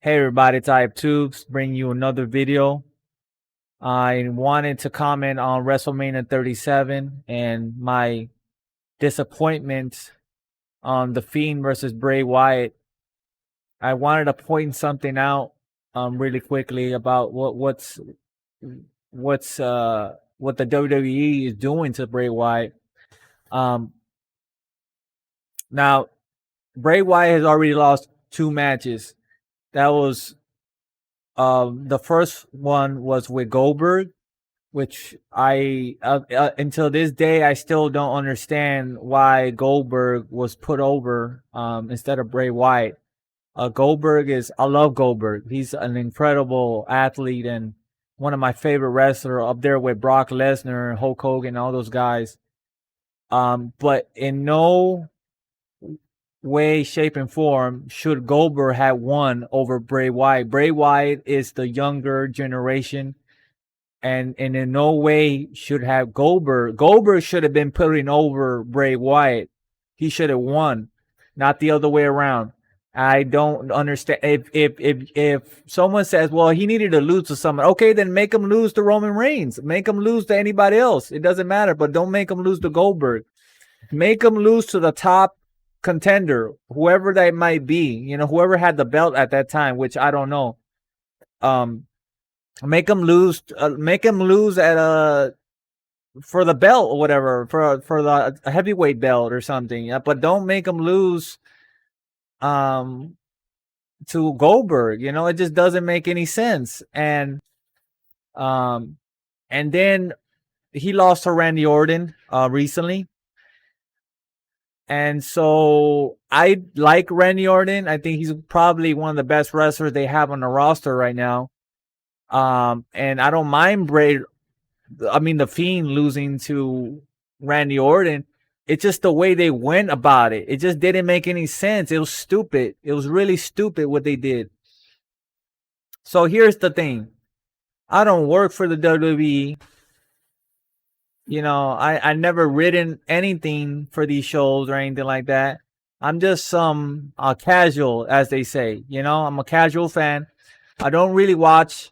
Hey everybody, it's Tubes bringing you another video. I wanted to comment on Wrestlemania 37 and my disappointment on the Fiend versus Bray Wyatt. I wanted to point something out really quickly about what the WWE is doing to Bray Wyatt. Now Bray Wyatt has already lost 2 matches. That was the first one was with Goldberg, which I until this day I still don't understand why Goldberg was put over instead of Bray Wyatt. I love Goldberg. He's an incredible athlete and one of my favorite wrestlers, up there with Brock Lesnar, Hulk Hogan, all those guys. But in no way, shape, and form should Goldberg have won over Bray Wyatt. Bray Wyatt is the younger generation, and in no way should have Goldberg. Goldberg should have been putting over Bray Wyatt. He should have won, not the other way around. I don't understand. If someone says, well, he needed to lose to someone, okay, then make him lose to Roman Reigns. Make him lose to anybody else. It doesn't matter, but don't make him lose to Goldberg. Make him lose to the top contender, whoever that might be, whoever had the belt at that time, which I don't know. Make him lose at for the belt or whatever, for the heavyweight belt or something. But don't make him lose to Goldberg. It just doesn't make any sense. And then he lost to Randy Orton recently. And so I like Randy Orton. I think he's probably one of the best wrestlers they have on the roster right now. And I don't mind the Fiend losing to Randy Orton. It's just the way they went about it. It just didn't make any sense. It was stupid. It was really stupid what they did. So here's the thing. I don't work for the WWE. I never written anything for these shows or anything like that. I'm just some casual, as they say. I'm a casual fan. I don't really watch.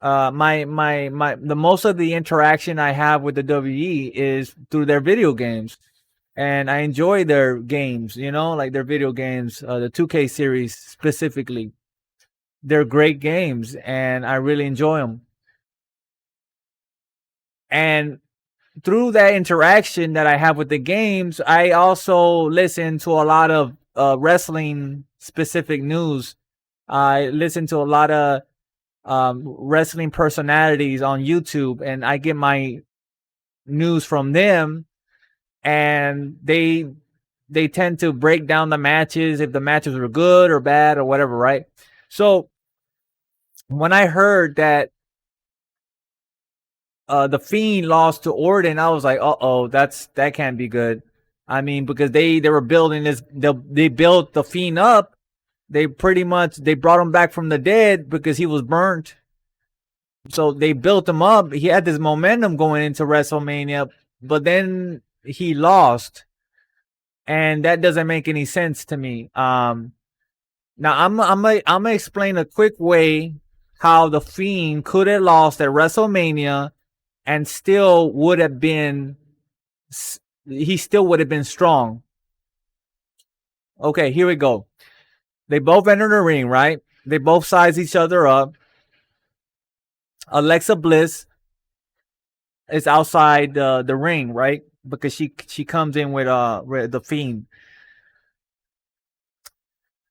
The most of the interaction I have with the WWE is through their video games, and I enjoy their games. Like their video games, the 2K series specifically. They're great games, and I really enjoy them. And through that interaction that I have with the games, I also listen to a lot of wrestling specific news. I listen to a lot of wrestling personalities on YouTube, and I get my news from them, and they tend to break down the matches, if the matches were good or bad or whatever, right? So when I heard that the Fiend lost to Orton, I was like, uh-oh, that can't be good. I mean, because they were building this, they built the Fiend up. They brought him back from the dead because he was burnt. So they built him up. He had this momentum going into WrestleMania, but then he lost. And that doesn't make any sense to me. Now I'm gonna explain a quick way how the Fiend could have lost at WrestleMania and still would have been strong. Okay, here we go. They both enter the ring, right? They both size each other up. Alexa Bliss is outside the ring, right? Because she comes in with the Fiend.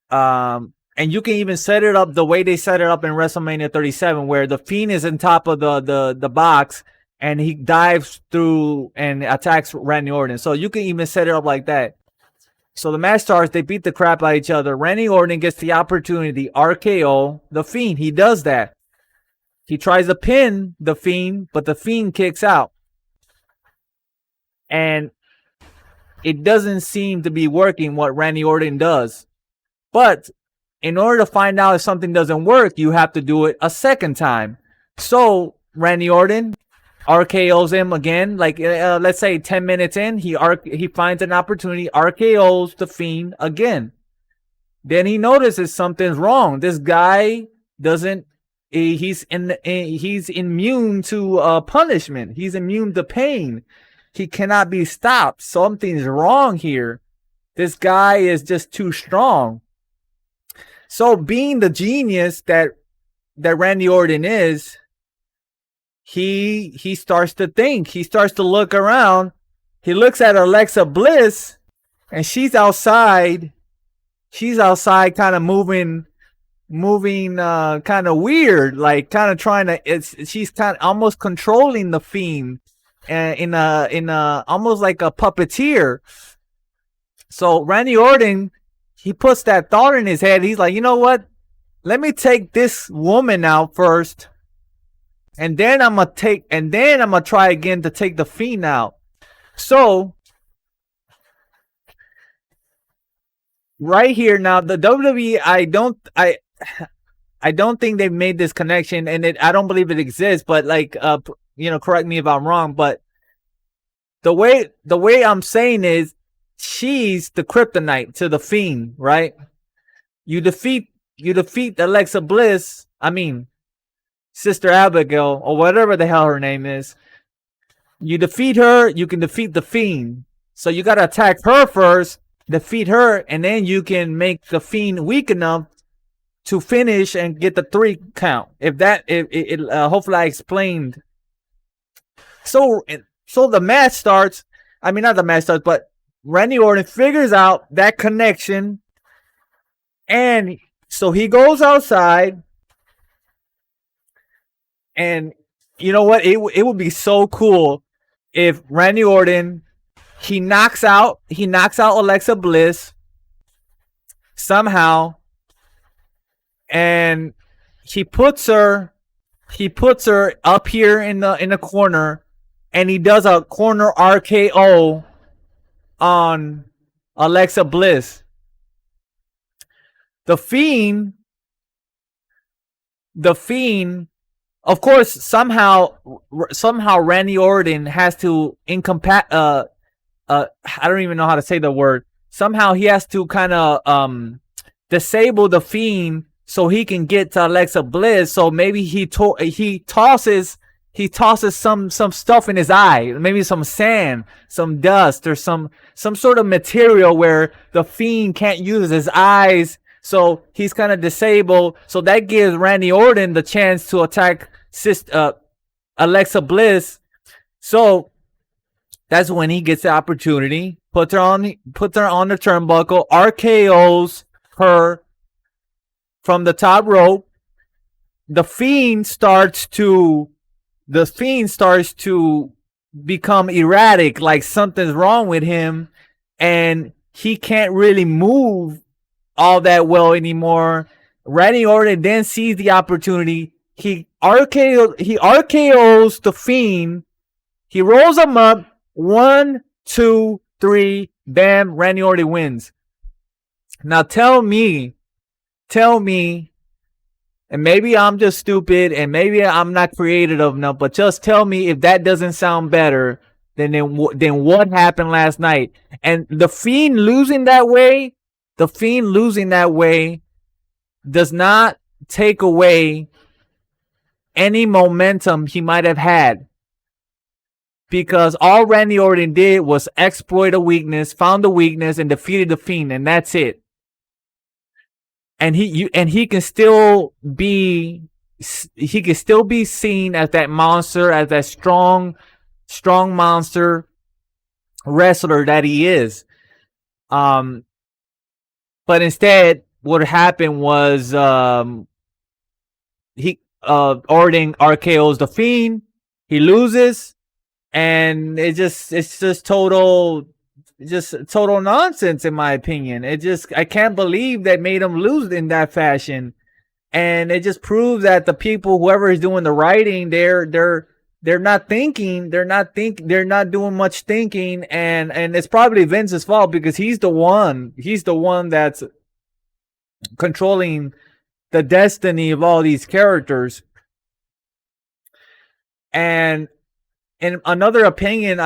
And you can even set it up the way they set it up in WrestleMania 37, where the Fiend is on top of the box, and he dives through and attacks Randy Orton. So you can even set it up like that. So the match starts, they beat the crap out of each other. Randy Orton gets the opportunity, RKO the Fiend. He does that. He tries to pin the Fiend, but the Fiend kicks out. And it doesn't seem to be working what Randy Orton does. But in order to find out if something doesn't work, you have to do it a second time. So Randy Orton RKOs him again, like let's say 10 minutes in, he finds an opportunity, RKOs the Fiend again. Then he notices something's wrong. This guy doesn't. He's immune to punishment. He's immune to pain. He cannot be stopped. Something's wrong here. This guy is just too strong. So, being the genius that Randy Orton is, he starts to think. He starts to look around. He looks at Alexa Bliss, and she's outside. She's outside, kind of moving kind of weird, like kind of trying to. She's kind of almost controlling the Fiend, in a almost like a puppeteer. So Randy Orton, he puts that thought in his head. He's like, you know what? Let me take this woman out first, and then I'm gonna try again to take the Fiend out. So right here now, the WWE, I don't think they've made this connection, and I don't believe it exists. But like, correct me if I'm wrong. But the way I'm saying is, she's the kryptonite to the Fiend, right? You defeat Alexa Bliss. I mean, Sister Abigail, or whatever the hell her name is. You defeat her, you can defeat the Fiend. So you gotta attack her first, defeat her, and then you can make the Fiend weak enough to finish and get the 3 count. Hopefully I explained. So the match starts. I mean, not the match starts, but Randy Orton figures out that connection, and so he goes outside. And you know what? It would be so cool if Randy Orton, he knocks out Alexa Bliss somehow, and he puts her up here in the corner, and he does a corner RKO on Alexa Bliss. The Fiend, of course, somehow Randy Orton has to I don't even know how to say the word. Somehow he has to kind of disable the Fiend so he can get to Alexa Bliss. So maybe he tosses some stuff in his eye, maybe some sand, some dust, or some sort of material where the Fiend can't use his eyes. So he's kind of disabled. So that gives Randy Orton the chance to attack Alexa Bliss. So that's when he gets the opportunity. Puts her on the turnbuckle, RKO's her from the top rope. The Fiend starts to become erratic, like something's wrong with him, and he can't really move all that well anymore. Randy Orton then sees the opportunity. He RKO's the Fiend. He rolls him up. 1, 2, 3. Bam. Randy Orton wins. Now tell me, and maybe I'm just stupid, and maybe I'm not creative enough, but just tell me if that doesn't sound better than what happened last night. And the Fiend losing that way does not take away any momentum he might have had, because all Randy Orton did was exploit a weakness, found a weakness, and defeated the Fiend, and that's it. And he can still be seen as that monster, as that strong monster wrestler that he is. But instead, what happened was Orton RKO's the Fiend. He loses, and it's just total nonsense, in my opinion. I can't believe that made him lose in that fashion, and it just proves that the people, whoever is doing the writing, they're not thinking, they're not doing much thinking, and it's probably Vince's fault, because he's the one that's controlling the destiny of all these characters. And another opinion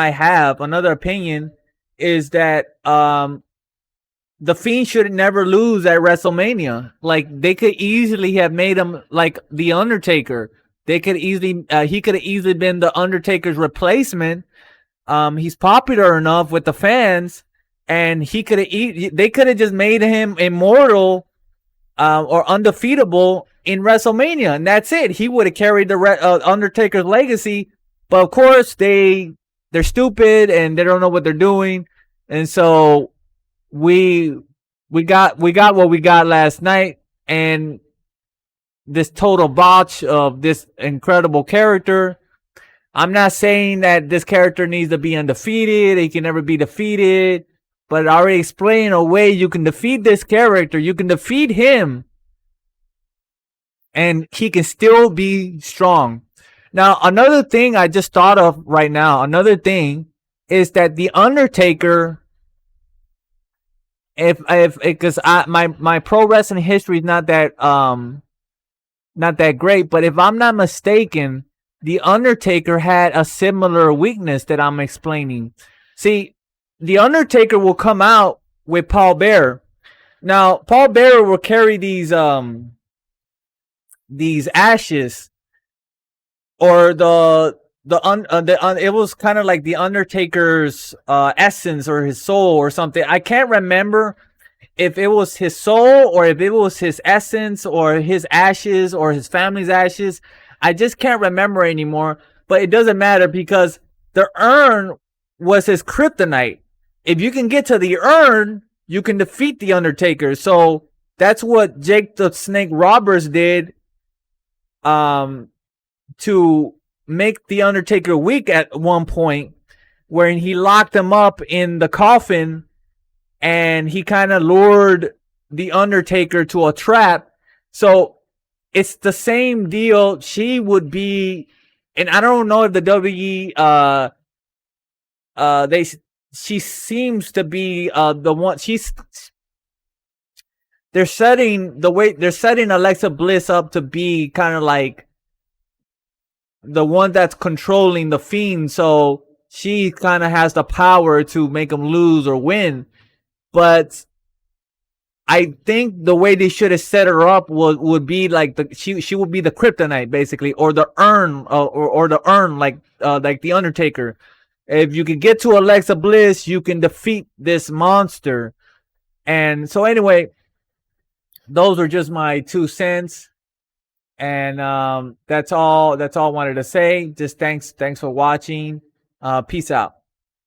is that the Fiend should never lose at WrestleMania. Like they could easily have made him like the Undertaker. They could easily he could have easily been the Undertaker's replacement. He's popular enough with the fans, and he could have. They could have just made him immortal or undefeatable in WrestleMania, and that's it. He would have carried the Undertaker's legacy. But of course, they're stupid and they don't know what they're doing, and so we got what we got last night, and this total botch of this incredible character. I'm not saying that this character needs to be undefeated. He can never be defeated. But I already explained a way you can defeat this character. You can defeat him, and he can still be strong. Now, another thing I just thought of right now, another thing is that the Undertaker, if because my pro wrestling history is not that great, but if I'm not mistaken, the Undertaker had a similar weakness that I'm explaining. See, the Undertaker will come out with Paul Bearer. Now, Paul Bearer will carry these ashes, or it was kind of like the Undertaker's essence or his soul or something. I can't remember if it was his soul or if it was his essence or his ashes or his family's ashes. I just can't remember anymore, but it doesn't matter because the urn was his kryptonite. If you can get to the urn, you can defeat the Undertaker. So that's what Jake the Snake Roberts did to make the Undertaker weak at one point, wherein he locked him up in the coffin and he kind of lured the Undertaker to a trap. So it's the same deal. She would be, and I don't know if the WWE, she seems to be the one. They're setting Alexa Bliss up to be kind of like the one that's controlling the Fiend. So she kind of has the power to make him lose or win. But I think the way they should have set her up would be like she would be the kryptonite basically, or the urn, or the urn like the Undertaker. If you can get to Alexa Bliss, you can defeat this monster. And so anyway, those are just my 2 cents, and that's all I wanted to say. Just thanks for watching. Peace out.